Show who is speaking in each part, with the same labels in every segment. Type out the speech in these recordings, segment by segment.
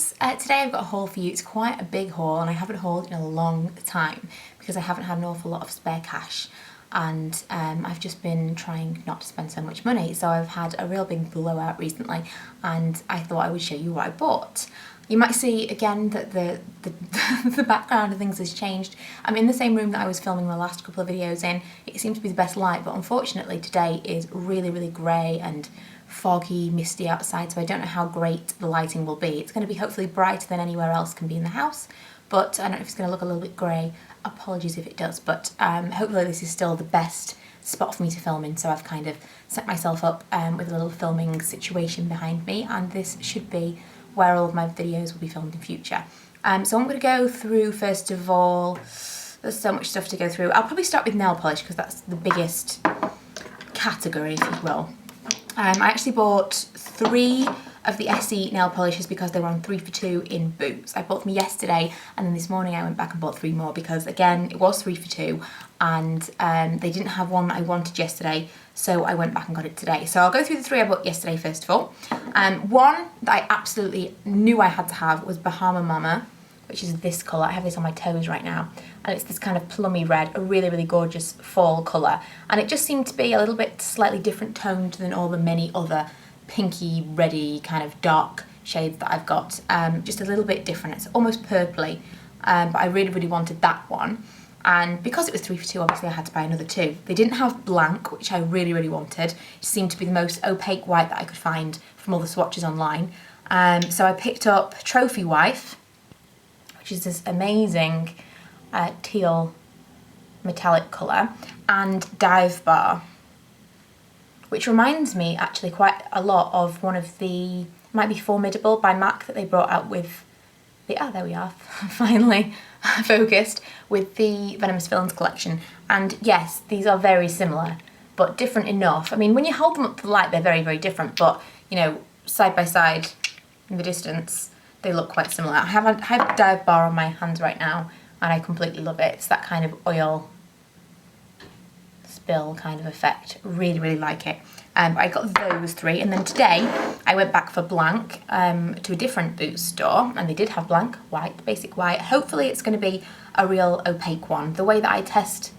Speaker 1: guys, today I've got a haul for you. It's quite a big haul and I haven't hauled in a long time because I haven't had an awful lot of spare cash and I've just been trying not to spend so much money, so I've had a real big blowout recently and I thought I would show you what I bought. You might see again that the background of things has changed. I'm in the same room that I was filming my last couple of videos in. It seemed to be the best light, but unfortunately today is really grey and foggy, misty outside, so I don't know how great the lighting will be. It's going to be hopefully brighter than anywhere else can be in the house, but I don't know if it's going to look a little bit grey. Apologies if it does, but hopefully this is still the best spot for me to film in, so I've kind of set myself up with a little filming situation behind me, and this should be where all of my videos will be filmed in future. So I'm going to go through, first of all, there's so much stuff to go through. I'll probably start with nail polish because that's the biggest category, if you will. I actually bought 3 of the SE nail polishes because they were on 3 for 2 in Boots. I bought them yesterday and then this morning I went back and bought 3 more because again it was 3 for 2 and they didn't have one that I wanted yesterday, so I went back and got it today. So I'll go through the 3 I bought yesterday first of all. One that I absolutely knew I had to have was Bahama Mama, which is this colour. I have this on my toes right now, and it's this kind of plummy red, a really gorgeous fall colour, and it just seemed to be a little bit slightly different toned than all the many other pinky, reddy, kind of dark shades that I've got. Just a little bit different. It's almost purpley, but I really wanted that one, and because it was 3 for 2, obviously I had to buy another 2. They didn't have blank, which I really wanted. It seemed to be the most opaque white that I could find from all the swatches online, so I picked up Trophy Wife, which is this amazing teal metallic colour, and Dive Bar, which reminds me actually quite a lot of one of the, it might be Formidable by MAC that they brought out with the, there we are, finally focused, with the Venomous Villains collection. And yes, these are very similar, but different enough. I mean, when you hold them up to the light, they're very different, but you know, side by side in the distance, they look quite similar. I have Dive Bar on my hands right now and I completely love it. It's that kind of oil spill kind of effect. Really like it. I got those 3, and then today I went back for blank to a different Boots store, and they did have blank, white, basic white. Hopefully it's going to be a real opaque one. The way that I test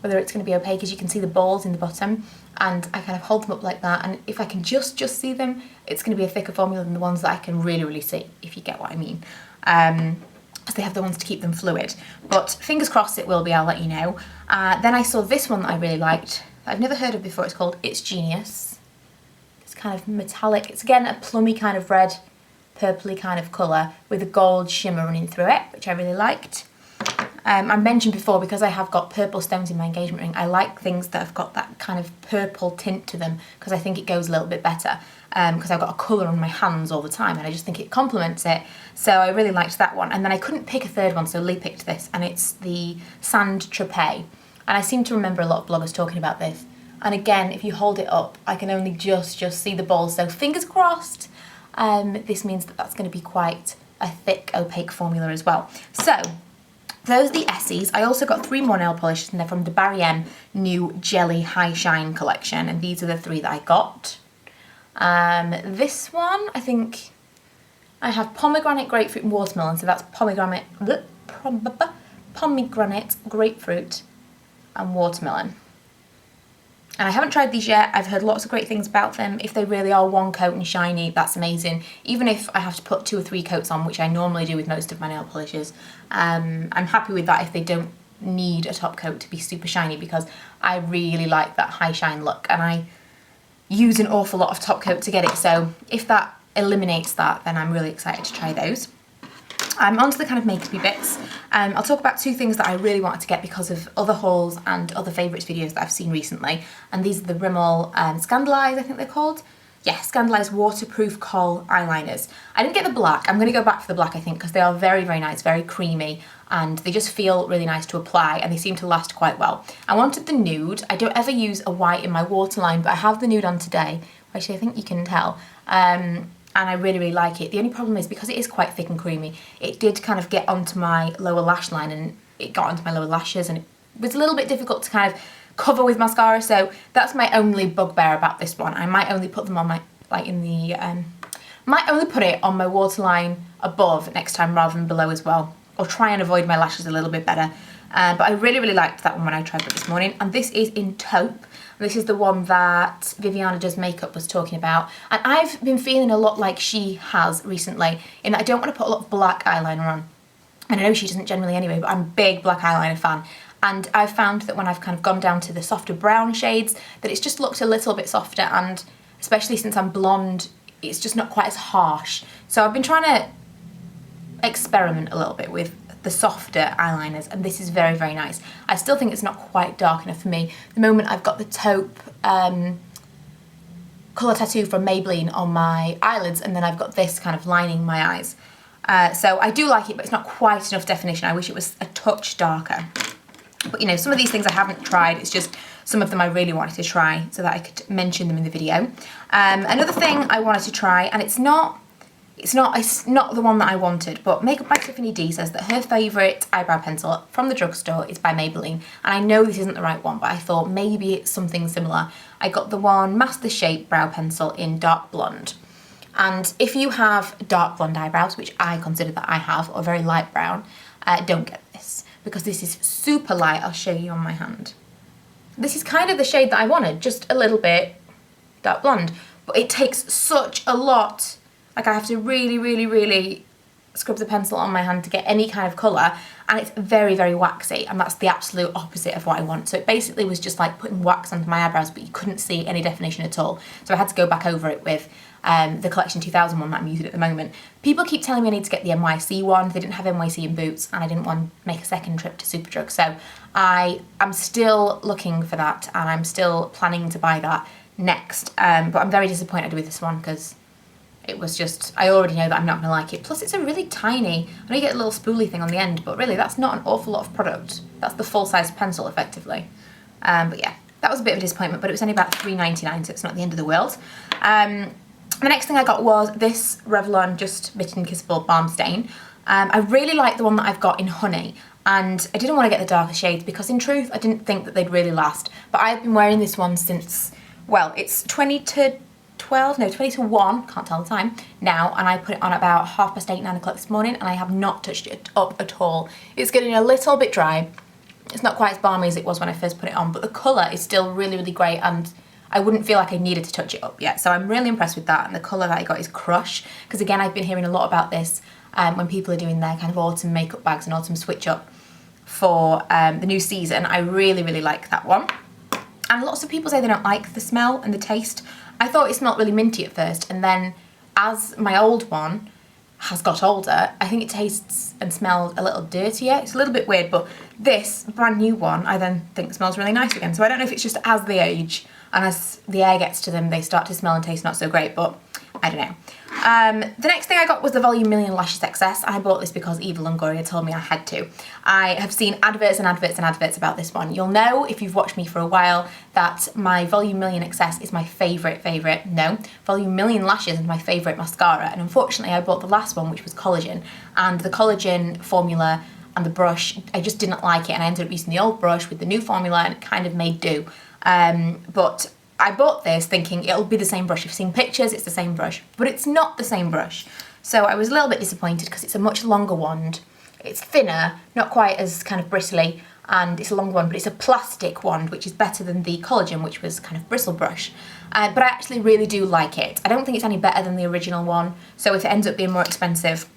Speaker 1: whether it's going to be opaque is you can see the balls in the bottom, and I kind of hold them up like that, and if I can just see them, it's going to be a thicker formula than the ones that I can really see, if you get what I mean. As they have the ones to keep them fluid, but fingers crossed it will be, I'll let you know. Then I saw this one that I really liked, that I've never heard of before. It's called It's Genius. It's kind of metallic, it's again a plummy kind of red, purpley kind of colour with a gold shimmer running through it, which I really liked. I mentioned before, because I have got purple stones in my engagement ring, I like things that have got that kind of purple tint to them because I think it goes a little bit better, because I've got a colour on my hands all the time and I just think it complements it, so I really liked that one. And then I couldn't pick a third one, so Lee picked this, and it's the Sand Trapé, and I seem to remember a lot of bloggers talking about this, and again, if you hold it up I can only just see the balls, so fingers crossed this means that that's going to be quite a thick opaque formula as well. So those are the Essies. I also got 3 more nail polishes, and they're from the Barry M new Jelly High Shine collection, and these are the 3 that I got. This one, I think I have pomegranate, grapefruit and watermelon, so that's pomegranate, grapefruit and watermelon. And I haven't tried these yet. I've heard lots of great things about them. If they really are one coat and shiny, that's amazing. Even if I have to put 2 or 3 coats on, which I normally do with most of my nail polishes, I'm happy with that if they don't need a top coat to be super shiny, because I really like that high shine look and I use an awful lot of top coat to get it. So if that eliminates that, then I'm really excited to try those. On to the kind of makeup-y bits. I'll talk about 2 things that I really wanted to get because of other hauls and other favourites videos that I've seen recently. And these are the Rimmel Scandalise, I think they're called. Yeah, Scandalise Waterproof Kohl Eyeliners. I didn't get the black. I'm going to go back for the black, I think, because they are very nice, very creamy, and they just feel really nice to apply, and they seem to last quite well. I wanted the nude. I don't ever use a white in my waterline, but I have the nude on today. Actually, I think you can tell. And I really like it. The only problem is, because it is quite thick and creamy, it did kind of get onto my lower lash line, and it got onto my lower lashes, and it was a little bit difficult to kind of cover with mascara, so that's my only bugbear about this one. I might only put them on my, like in the Might only put it on my waterline above next time rather than below as well. Or try and avoid my lashes a little bit better. But I really, really liked that one when I tried it this morning. And this is in taupe. This is the one that Viviana Does Makeup was talking about. And I've been feeling a lot like she has recently, in that I don't want to put a lot of black eyeliner on. And I know she doesn't generally anyway, but I'm a big black eyeliner fan. And I've found that when I've kind of gone down to the softer brown shades, that it's just looked a little bit softer, and especially since I'm blonde, it's just not quite as harsh. So I've been trying to experiment a little bit with the softer eyeliners, and this is very, very nice. I still think it's not quite dark enough for me. At the moment I've got the taupe colour tattoo from Maybelline on my eyelids, and then I've got this kind of lining my eyes. So I do like it, but it's not quite enough definition. I wish it was a touch darker. But you know, some of these things I haven't tried, it's just some of them I really wanted to try so that I could mention them in the video. Another thing I wanted to try, and it's not the one that I wanted, but Makeup by Tiffany D says that her favourite eyebrow pencil from the drugstore is by Maybelline. And I know this isn't the right one, but I thought maybe it's something similar. I got the one Master Shape brow pencil in dark blonde. And if you have dark blonde eyebrows, which I consider that I have, or very light brown, don't get this, because this is super light. I'll show you on my hand. This is kind of the shade that I wanted, just a little bit dark blonde, but it takes such a lot. Like, I have to really, really, really scrub the pencil on my hand to get any kind of colour, and it's very, very waxy, and that's the absolute opposite of what I want. So it basically was just like putting wax onto my eyebrows, but you couldn't see any definition at all. So I had to go back over it with the Collection 2000 one that I'm using at the moment. People keep telling me I need to get the NYC one. They didn't have NYC in Boots, and I didn't want to make a second trip to Superdrug. So I am still looking for that, and I'm still planning to buy that next. But I'm very disappointed with this one, because it was just, I already know that I'm not going to like it. Plus it's a really tiny, I know you get a little spoolie thing on the end, but really that's not an awful lot of product. That's the full-size pencil, effectively. But yeah, that was a bit of a disappointment, but it was only about $3.99, so it's not the end of the world. The next thing I got was this Revlon Just Bitten Kissable Balm Stain. I really like the one that I've got in Honey, and I didn't want to get the darker shades because in truth I didn't think that they'd really last. But I've been wearing this one since, well, it's 20 to 1, can't tell the time now, and I put it on about 8:30, 9 o'clock this morning, and I have not touched it up at all. It's getting a little bit dry. It's not quite as balmy as it was when I first put it on, but the colour is still really, really great, and I wouldn't feel like I needed to touch it up yet. So I'm really impressed with that, and the colour that I got is Crush, because again, I've been hearing a lot about this when people are doing their kind of autumn makeup bags and autumn switch up for the new season. I really, really like that one. And lots of people say they don't like the smell and the taste. I thought it smelled really minty at first, and then as my old one has got older, I think it tastes and smells a little dirtier. It's a little bit weird, but this brand new one I then think smells really nice again. So I don't know if it's just as they age and as the air gets to them, they start to smell and taste not so great, but I don't know. The next thing I got was the Volume Million Lashes XS. I bought this because Eva Longoria told me I had to. I have seen adverts and adverts and adverts about this one. You'll know, if you've watched me for a while, that my Volume Million XS is my favourite. No, Volume Million Lashes is my favourite mascara, and unfortunately I bought the last one, which was collagen, and the collagen formula and the brush, I just didn't like it, and I ended up using the old brush with the new formula, and it kind of made do. But I bought this thinking it'll be the same brush. You've seen pictures, it's the same brush, but it's not the same brush. So I was a little bit disappointed because it's a much longer wand. It's thinner, not quite as kind of bristly, and it's a long wand, but it's a plastic wand, which is better than the collagen, which was kind of bristle brush. But I actually really do like it. I don't think it's any better than the original one, so if it ends up being more expensive,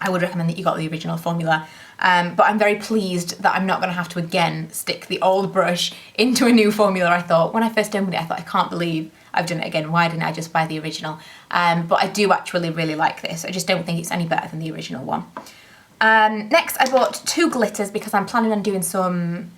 Speaker 1: I would recommend that you got the original formula. But I'm very pleased that I'm not going to have to again stick the old brush into a new formula. I thought, when I first opened it, I thought, I can't believe I've done it again. Why didn't I just buy the original? But I do actually really like this. I just don't think it's any better than the original one. Next, I bought 2 glitters because I'm planning on doing some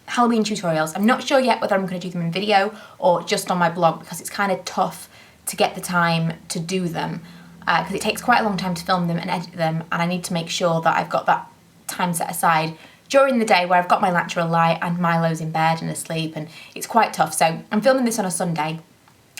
Speaker 1: Halloween tutorials. I'm not sure yet whether I'm going to do them in video or just on my blog, because it's kind of tough to get the time to do them. Because it takes quite a long time to film them and edit them, and I need to make sure that I've got that time set aside during the day where I've got my natural light and Milo's in bed and asleep, and it's quite tough. So I'm filming this on a Sunday,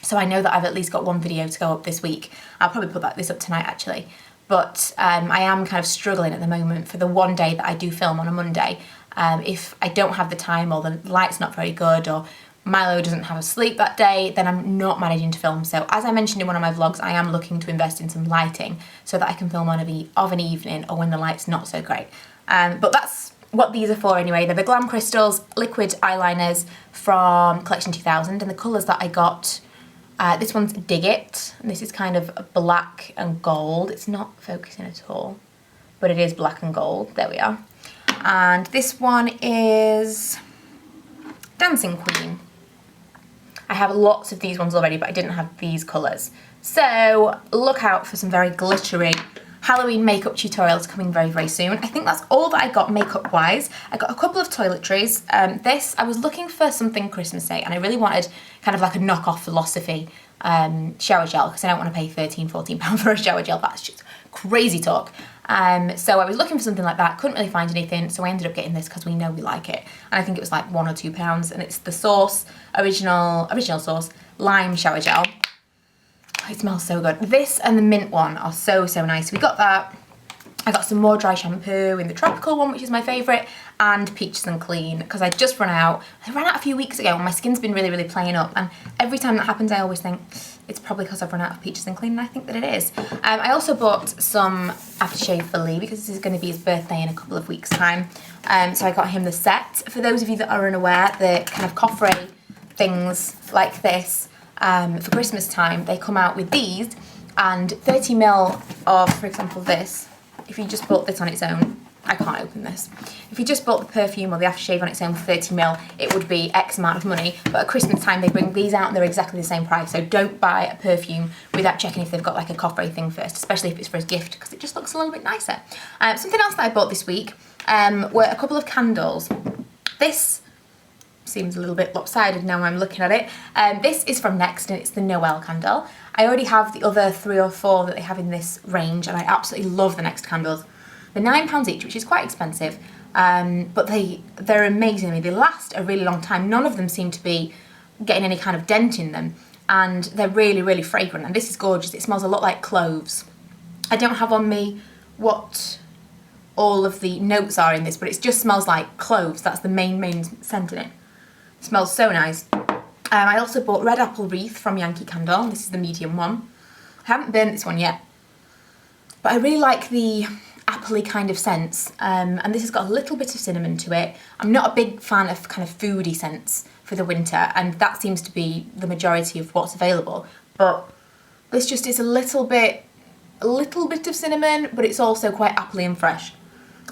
Speaker 1: so I know that I've at least got one video to go up this week. I'll probably put this up tonight actually, but I am kind of struggling at the moment for the one day that I do film on a Monday. If I don't have the time, or the light's not very good, or Milo doesn't have a sleep that day, then I'm not managing to film. So as I mentioned in one of my vlogs, I am looking to invest in some lighting so that I can film of an evening or when the light's not so great. But that's what these are for anyway. They're the Glam Crystals liquid eyeliners from Collection 2000, and the colours that I got, this one's Dig It, and this is kind of black and gold. It's not focusing at all, but it is black and gold. There we are. And this one is Dancing Queen. I have lots of these ones already, but I didn't have these colours. So look out for some very glittery Halloween makeup tutorials coming very, very soon. I think that's all that I got makeup wise. I got a couple of toiletries. I was looking for something Christmassy, and I really wanted kind of like a knockoff Philosophy shower gel, because I don't want to pay £13–14 for a shower gel. That's just crazy talk. So I was looking for something like that, couldn't really find anything, so I ended up getting this because we know we like it. And I think it was like £1 or £2, and it's the Source original Source lime shower gel. It smells so good. This and the mint one are so, so nice. We got that. I got some more dry shampoo in the tropical one, which is my favourite, and Peaches and Clean, because I just ran out. I ran out a few weeks ago, and my skin's been really, really playing up, and every time that happens I always think it's probably because I've run out of Peaches and Clean, and I think that it is. I also bought some aftershave for Lee, because this is going to be his birthday in a couple of weeks' time. So I got him the set. For those of you that are unaware, the kind of coffret things like this, for Christmas time, they come out with these, and 30ml of, for example, this. If you just bought this on its own, I can't open this. If you just bought the perfume or the aftershave on its own for 30ml, it would be X amount of money. But at Christmas time, they bring these out and they're exactly the same price. So don't buy a perfume without checking if they've got like a coffret thing first, especially if it's for a gift, because it just looks a little bit nicer. Something else that I bought this week were a couple of candles. This seems a little bit lopsided now I'm looking at it. This is from Next, and it's the Noel candle. I already have the other 3 or 4 that they have in this range, and I absolutely love the Next candles. They're £9 each, which is quite expensive, but they're amazing. I mean, they last a really long time. None of them seem to be getting any kind of dent in them, and they're really, really fragrant, and this is gorgeous. It smells a lot like cloves. I don't have on me what all of the notes are in this, but it just smells like cloves. That's the main scent in it. It smells so nice. I also bought Red Apple Wreath from Yankee Candle. This is the medium one. I haven't burnt this one yet, but I really like the appley kind of scents, and this has got a little bit of cinnamon to it. I'm not a big fan of kind of foodie scents for the winter, and that seems to be the majority of what's available, but this just is a little bit of cinnamon, but it's also quite appley and fresh.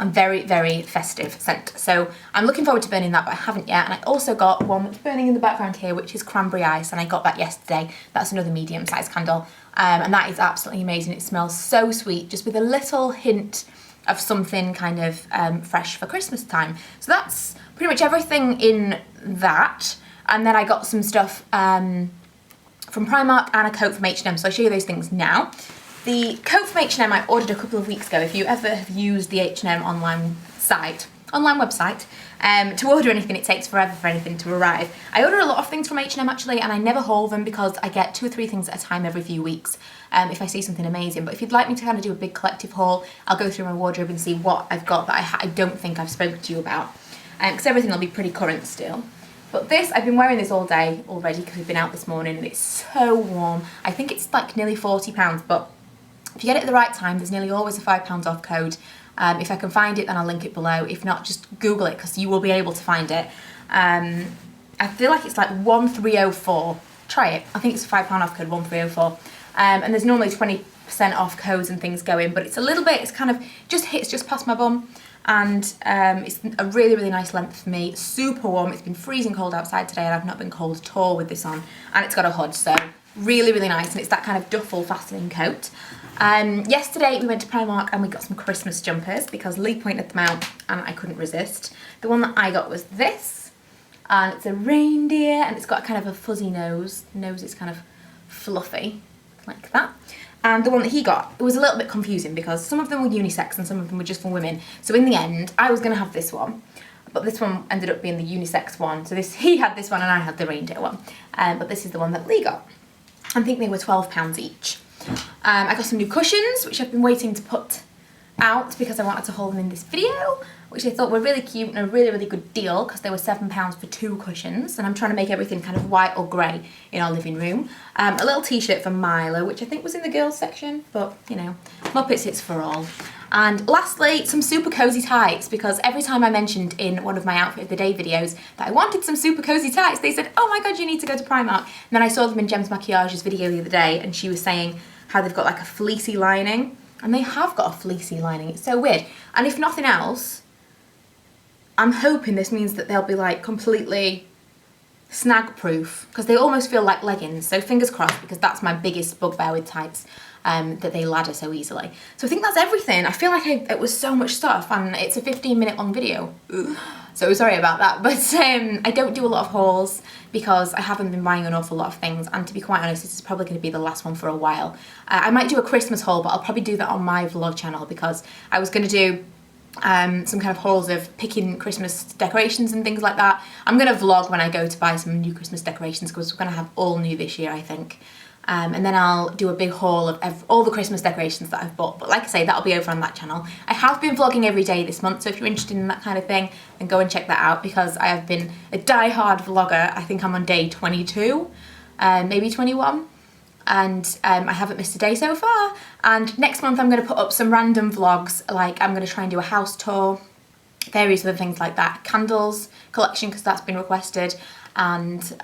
Speaker 1: And very, very festive scent. So I'm looking forward to burning that, but I haven't yet. And I also got one that's burning in the background here, which is Cranberry Ice, and I got that yesterday. That's another medium-sized candle, and that is absolutely amazing. It smells so sweet, just with a little hint of something kind of fresh for Christmas time. So that's pretty much everything in that. And then I got some stuff from Primark and a coat from H&M, so I'll show you those things now. The coat from H&M I ordered a couple of weeks ago. If you ever have used the H&M online website, to order anything, it takes forever for anything to arrive. I order a lot of things from H&M actually, and I never haul them because I get 2 or 3 things at a time every few weeks if I see something amazing. But if you'd like me to kind of do a big collective haul, I'll go through my wardrobe and see what I've got that I don't think I've spoken to you about, because everything will be pretty current still. But this, I've been wearing this all day already because we've been out this morning, and it's so warm. I think it's like nearly £40, but if you get it at the right time, there's nearly always a £5 off code. If I can find it, then I'll link it below. If not, just Google it, because you will be able to find it. I feel like it's like 1304. Try it. I think it's a £5 off code, 1304. And there's normally 20% off codes and things going, but it's a little bit, it's kind of, just hits just past my bum. And it's a really, really nice length for me. Super warm. It's been freezing cold outside today, and I've not been cold at all with this on. And it's got a hood, so really, really nice. And it's that kind of duffel fastening coat. Yesterday we went to Primark and we got some Christmas jumpers because Lee pointed them out and I couldn't resist. The one that I got was this, and it's a reindeer, and it's got kind of a fuzzy nose. The nose is kind of fluffy, like that. And the one that he got, it was a little bit confusing because some of them were unisex and some of them were just for women. So in the end, I was going to have this one, but this one ended up being the unisex one. So he had this one and I had the reindeer one. But this is the one that Lee got. I think they were £12 each. I got some new cushions, which I've been waiting to put out because I wanted to haul them in this video. which I thought were really cute and a really, really good deal because they were £7 for 2 cushions, and I'm trying to make everything kind of white or grey in our living room. A little t-shirt from Milo, which I think was in the girls section, but you know, Muppets It's for all. And lastly, some super cozy tights, because every time I mentioned in one of my outfit of the day videos that I wanted some super cozy tights, they said, oh my god, you need to go to Primark. And then I saw them in Gem's Maquillage's video the other day, and she was saying how they've got like a fleecy lining, and they have got a fleecy lining. It's so weird. And if nothing else, I'm hoping this means that they'll be like completely snag proof, because they almost feel like leggings, so fingers crossed, because that's my biggest bugbear with tights, that they ladder so easily. So I think that's everything. I feel like it was so much stuff, and it's a 15-minute long video. Ugh. So sorry about that, but I don't do a lot of hauls because I haven't been buying an awful lot of things, and to be quite honest, this is probably going to be the last one for a while. I might do a Christmas haul, but I'll probably do that on my vlog channel, because I was going to do some kind of hauls of picking Christmas decorations and things like that. I'm going to vlog when I go to buy some new Christmas decorations, because we're going to have all new this year, I think. And then I'll do a big haul of all the Christmas decorations that I've bought. But like I say, that'll be over on that channel. I have been vlogging every day this month, so if you're interested in that kind of thing, then go and check that out, because I have been a die-hard vlogger. I think I'm on day 22, maybe 21. And I haven't missed a day so far. And next month I'm going to put up some random vlogs, like I'm going to try and do a house tour, various other things like that, candles collection, because that's been requested, and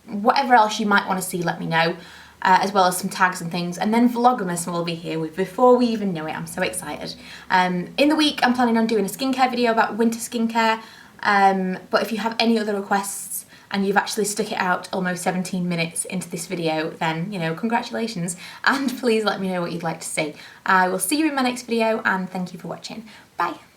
Speaker 1: whatever else you might want to see, let me know, as well as some tags and things. And then Vlogmas will be here before we even know it. I'm so excited. In the week I'm planning on doing a skincare video about winter skincare, but if you have any other requests and you've actually stuck it out almost 17 minutes into this video, then, you know, congratulations, and please let me know what you'd like to see. I will see you in my next video, and thank you for watching. Bye!